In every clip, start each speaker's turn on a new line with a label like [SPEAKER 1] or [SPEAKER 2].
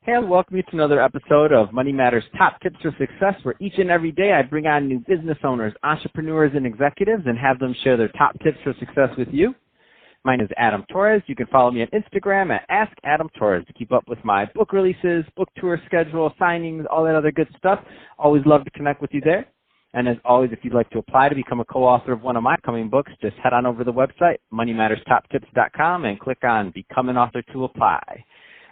[SPEAKER 1] Hey, I'll welcome you to another episode of Money Matters Top Tips for Success, where each and every day I bring on new business owners, entrepreneurs, and executives and have them share their top tips for success with you. My name is Adam Torres. You can follow me on Instagram at AskAdamTorres to keep up with my book releases, book tour schedule, signings, all that other good stuff. Always love to connect with you there. And as always, if you'd like to apply to become a co-author of one of my upcoming books, just head on over to the website, moneymatterstoptips.com, and click on Become an Author to apply.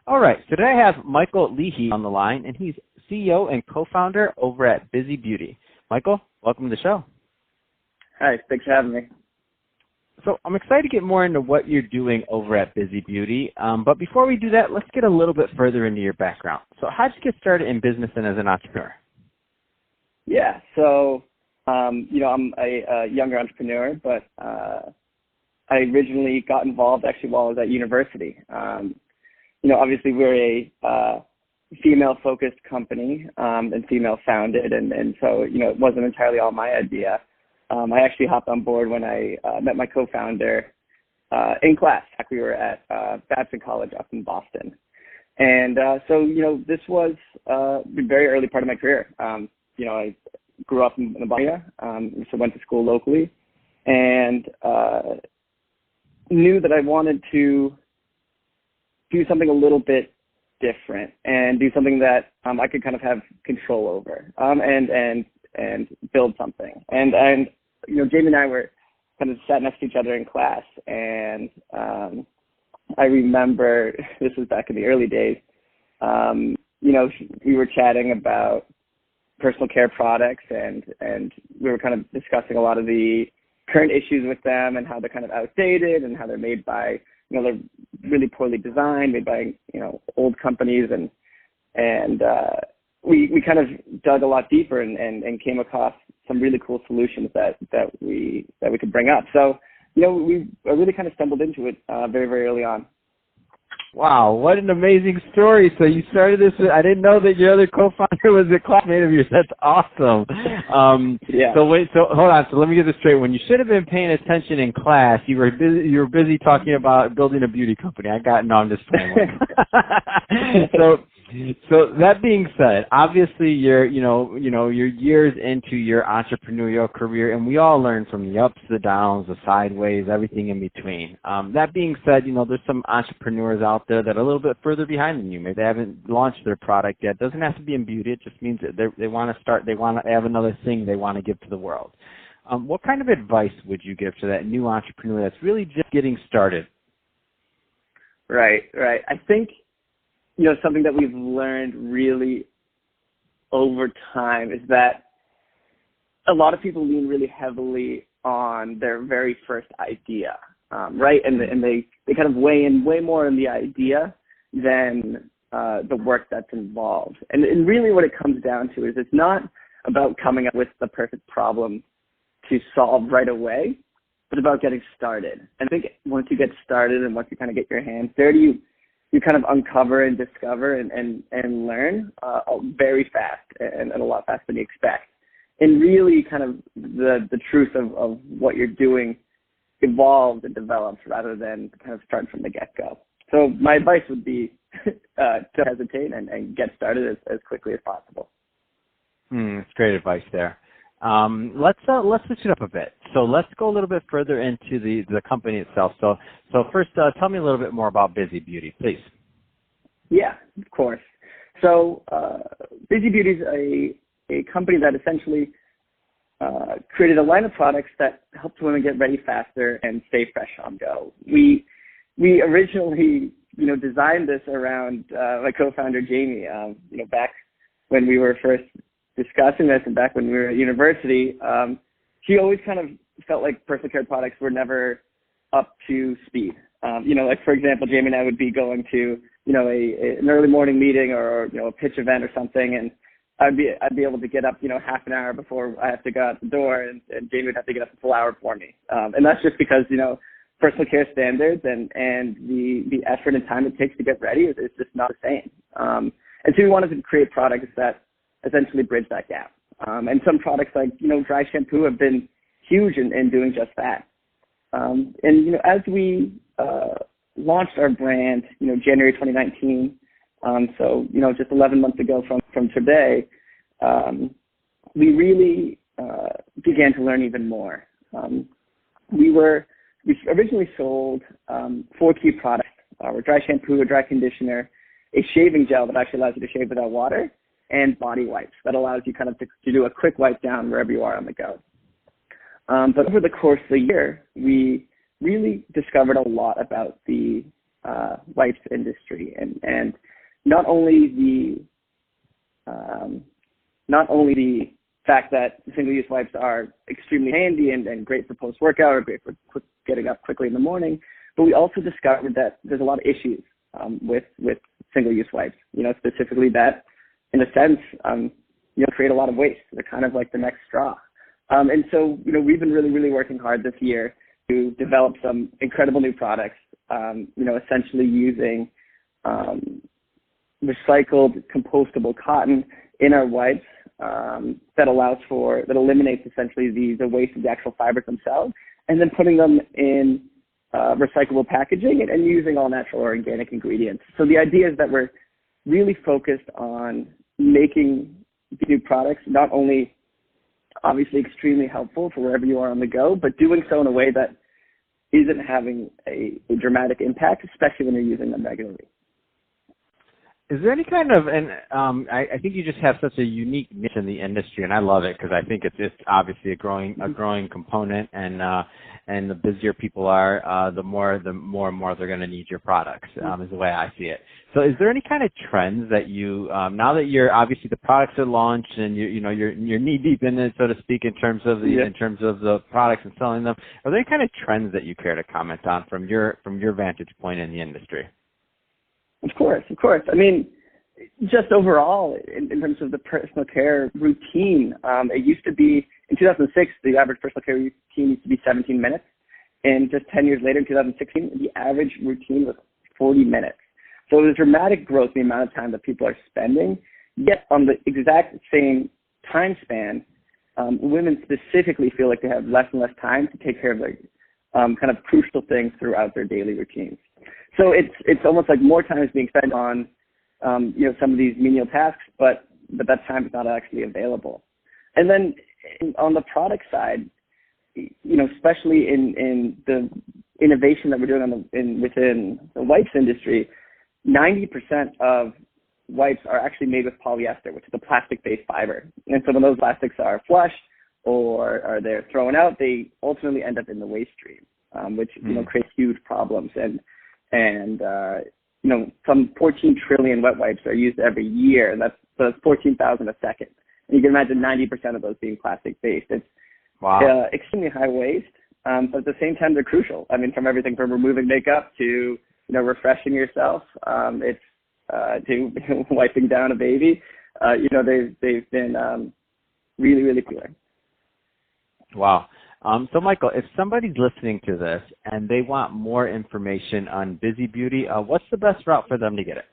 [SPEAKER 1] All right, so today I have Michael Leahy on the line, and he's CEO and co-founder over at Busy Beauty. Michael, welcome to the show.
[SPEAKER 2] Hi, thanks for having me.
[SPEAKER 1] So I'm excited to get more into what you're doing over at Busy Beauty, but before we do that, let's get a little bit further into your background. So how did you get started in business and as an entrepreneur?
[SPEAKER 2] Yeah, so, I'm a younger entrepreneur, but I originally got involved actually while I was at university. Obviously we're a female-focused company and female-founded, and so, it wasn't entirely all my idea. I actually hopped on board when I met my co-founder in class. We were at Babson College up in Boston. And this was a very early part of my career. I grew up in the Boston area, so went to school locally, and knew that I wanted to do something a little bit different and do something that I could kind of have control over and build something. And Jamie and I were kind of sat next to each other in class, and I remember this was back in the early days. We were chatting about personal care products, and we were kind of discussing a lot of the current issues with them and how they're kind of outdated and how they're made by, they're really poorly designed, made by, old companies, and we kind of dug a lot deeper and came across some really cool solutions that we could bring up. So, we really kind of stumbled into it very, very early on.
[SPEAKER 1] Wow, what an amazing story. So you started this, I didn't know that your other co-founder was a classmate of yours. That's awesome.
[SPEAKER 2] Yeah.
[SPEAKER 1] So hold on. So let me get this straight. When you should have been paying attention in class, you were busy talking about building a beauty company. I'm just playing. So that being said, obviously you're years into your entrepreneurial career, and we all learn from the ups, the downs, the sideways, everything in between. That being said, there's some entrepreneurs out there that are a little bit further behind than you. Maybe they haven't launched their product yet. It doesn't have to be in beauty. It just means that they want to start. They want to have another thing they want to give to the world. What kind of advice would you give to that new entrepreneur that's really just getting started?
[SPEAKER 2] Right. I think, something that we've learned really over time is that a lot of people lean really heavily on their very first idea, right? And they kind of weigh in way more on the idea than the work that's involved. And really what it comes down to is it's not about coming up with the perfect problem to solve right away, but about getting started. And I think once you get started and once you kind of get your hands dirty, you kind of uncover and discover and learn very fast and a lot faster than you expect. And really kind of the truth of what you're doing evolves and develops rather than kind of start from the get-go. So my advice would be to hesitate and get started as quickly as possible.
[SPEAKER 1] That's great advice there. Let's switch it up a bit. So let's go a little bit further into the company itself. So first, tell me a little bit more about Busy Beauty, please.
[SPEAKER 2] Yeah, of course. So Busy Beauty is a company that essentially created a line of products that helps women get ready faster and stay fresh on go. We originally, designed this around my co-founder Jamie. Back when we were first discussing this and back when we were at university, she always kind of felt like personal care products were never up to speed. For example, Jamie and I would be going to, an early morning meeting or a pitch event or something, and I'd be able to get up, half an hour before I have to go out the door, and Jamie would have to get up a full hour for me. And that's just because, personal care standards and the effort and time it takes to get ready is just not the same. And so we wanted to create products that essentially bridge that gap. And some products like, dry shampoo have been huge in doing just that. And as we launched our brand, January 2019, So, just 11 months ago from today, we really began to learn even more. We originally sold 4 key products: our dry shampoo, a dry conditioner, a shaving gel that actually allows you to shave without water, and body wipes that allows you kind of to do a quick wipe down wherever you are on the go. But over the course of the year, we really discovered a lot about the wipes industry, and not only the fact that single-use wipes are extremely handy and great for post-workout or great for getting up quickly in the morning, but we also discovered that there's a lot of issues with single-use wipes. Specifically that, in a sense, create a lot of waste. They're kind of like the next straw. And so, we've been really, really working hard this year to develop some incredible new products, essentially using recycled, compostable cotton in our wipes that eliminates essentially the waste of the actual fibers themselves, and then putting them in recyclable packaging and using all natural or organic ingredients. So the idea is that we're really focused on making the new products not only obviously extremely helpful for wherever you are on the go, but doing so in a way that isn't having a dramatic impact, especially when you're using them regularly.
[SPEAKER 1] Is there any kind of, and I think you just have such a unique niche in the industry, and I love it because I think it's just obviously a growing component, and the busier people are, the more and more they're going to need your products, is the way I see it. So is there any kind of trends that you, now that you're obviously the products are launched and you're knee deep in it, so to speak, in terms of the products and selling them, are there any kind of trends that you care to comment on from your vantage point in the industry?
[SPEAKER 2] Of course. I mean, just overall, in terms of the personal care routine, it used to be, in 2006, the average personal care routine used to be 17 minutes. And just 10 years later, in 2016, the average routine was 40 minutes. So there's dramatic growth in the amount of time that people are spending. Yet on the exact same time span, women specifically feel like they have less and less time to take care of their kind of crucial things throughout their daily routines. So it's almost like more time is being spent on, some of these menial tasks, but that time is not actually available. And then on the product side, especially in the innovation that we're doing within the wipes industry, 90% of wipes are actually made with polyester, which is a plastic-based fiber. And so when those plastics are flushed or they're thrown out, they ultimately end up in the waste stream, which creates huge problems. And some 14 trillion wet wipes are used every year. That's 14,000 a second. And you can imagine 90% of those being plastic-based. It's extremely high waste, but at the same time, they're crucial. I mean, from everything from removing makeup to, refreshing yourself, to wiping down a baby. They've been really, really popular.
[SPEAKER 1] Wow. So, Michael, if somebody's listening to this and they want more information on Busy Beauty, what's the best route for them to get it?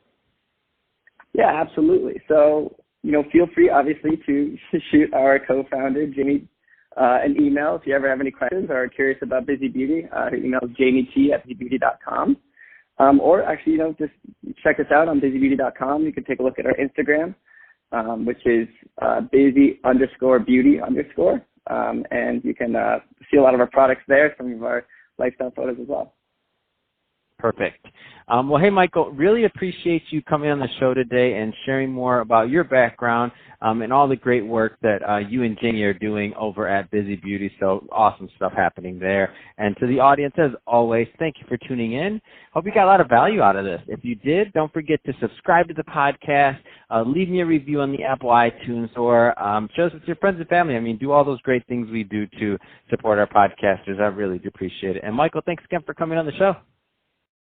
[SPEAKER 2] Yeah, absolutely. So, feel free, obviously, to shoot our co-founder, Jamie, an email if you ever have any questions or are curious about Busy Beauty. Her email is jamiet@busybeauty.com. Or actually, just check us out on busybeauty.com. You can take a look at our Instagram, which is busy_beauty_. And you can see a lot of our products there, some of our lifestyle photos as well.
[SPEAKER 1] Perfect. Well, hey, Michael, really appreciate you coming on the show today and sharing more about your background and all the great work that you and Jamie are doing over at Busy Beauty. So awesome stuff happening there. And to the audience, as always, thank you for tuning in. Hope you got a lot of value out of this. If you did, don't forget to subscribe to the podcast, leave me a review on the Apple iTunes, or share us with your friends and family. I mean, do all those great things we do to support our podcasters. I really do appreciate it. And Michael, thanks again for coming on the show.